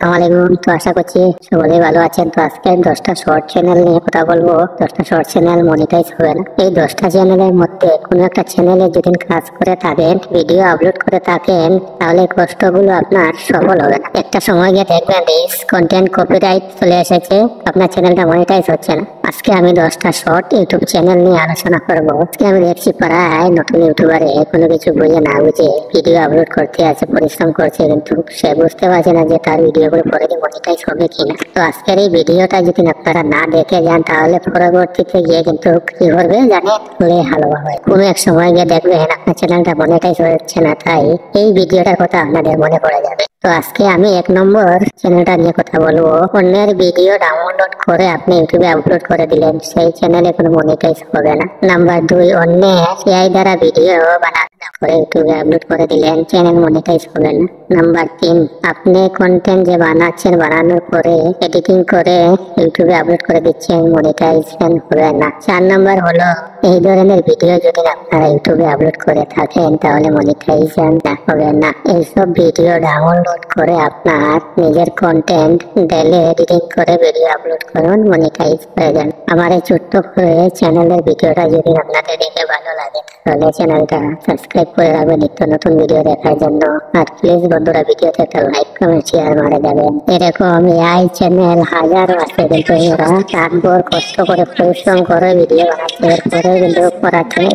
আসসালামাইকুম। তো আশা করছি সকলেই ভালো আছেন। তো আজকে 10টা শর্ট চ্যানেল নিয়ে কথা বলবো। 10টা শর্ট চ্যানেল মনিটাইজ হবে না। এই 10টা চ্যানেলের মধ্যে কোনো একটা চ্যানেলে যদি কাজ করে থাকেন, ভিডিও আপলোড করে থাকেন, তাহলে কষ্টগুলো আপনার সফল হবে না। একটা সময় গিয়ে দেখবেন রিচ কন্টেন্ট কপিরাইট চলে এসেছে, আপনার চ্যানেলটা মনিটাইজ হচ্ছে না। আজকে আমি 10টা শর্ট ইউটিউব চ্যানেল নিয়ে আলোচনা করবো। আজকে আমি দেখছি প্রায় নতুন ইউটিউবারে কোনো কিছু বুঝে না বুঝে ভিডিও আপলোড করতে আছে, পরিশ্রম করছে, কিন্তু সে বুঝতে পারছে না যে তার ভিডিওগুলো পরে মনিটাইজ হবে কিনা। তো আজকের এই ভিডিওটা যদি আপনারা না দেখে যান, তাহলে পরবর্তীতে গিয়ে কিন্তু কি করবে জানেন, ভুলে হালুয়া হবে। কোনো এক সময় গিয়ে দেখবেন আপনার চ্যানেলটা মনিটাইজ হচ্ছে না, তাই এই ভিডিওটার কথা আপনাদের মনে পড়ে যাবে। তো আজকে আমি 1 নম্বর চ্যানেলটা নিয়ে কথা বলবো। অন্যের ভিডিও ডাউনলোড করে আপনি ইউটিউবে আপলোড করে দিলেন, সেই চ্যানেলে কোনো মনিটাইজ হবে না। নাম্বার 2, অন্যের এআই দ্বারা ভিডিও বানাতে করে ইউটিউবে আপলোড করে দিলেন, চ্যানেল মনিটাইজ হবে না। নাম্বার 3, আপনি কন্টেন্ট যে বানাচ্ছেন, বানানোর পরে এডিটিং করে ইউটিউবে আপলোড করে দিচ্ছেন, মনিটাইজেশন হবে না। 4 নম্বর হলো এই ধরনের ভিডিও যদি আপনারা ইউটিউবে আপলোড করে থাকেন, তাহলে মনিটাইজেশন হবে না। এইসব ভিডিও ডাউনলোড করে আপনার নিজের কন্টেন্ট ডেলে এডিটিং করে ভিডিও আপলোড করুন, মনিটাইজ হয়ে যান। আমার এই ছোট্ট করে চ্যানেলের ভিডিওটা যদি আপনাদের দেখে ভালো লাগে, তাহলে চ্যানেলটা সাবস্ক্রাইব করে রাখবেন নিত্য নতুন ভিডিও দেখার জন্য। আর প্লিজ বন্ধুরা, ভিডিওতে একটা লাইক কমেন্ট শেয়ার মারে দেবেন। এরকম এআই চ্যানেল হাজারো আছে, কিন্তু এরা রাতভর কষ্ট করে পরিশ্রম করে ভিডিও বানাচ্ছে, এরপরে কিন্তু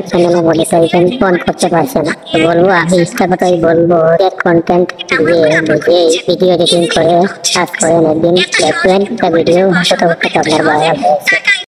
চ্যানেলে মনিটাইজেশন অন করতে পারছে না। তো বলবো, আমি ইচ্ছা কথাই বলবো, কন্টেন্ট দিয়ে বুঝে ভিডিও এডিটিং করে কাজ করেন, একদিন দেখবেন একটা ভিডিও হয়তো আপনার ভাইরাল হয়েছে।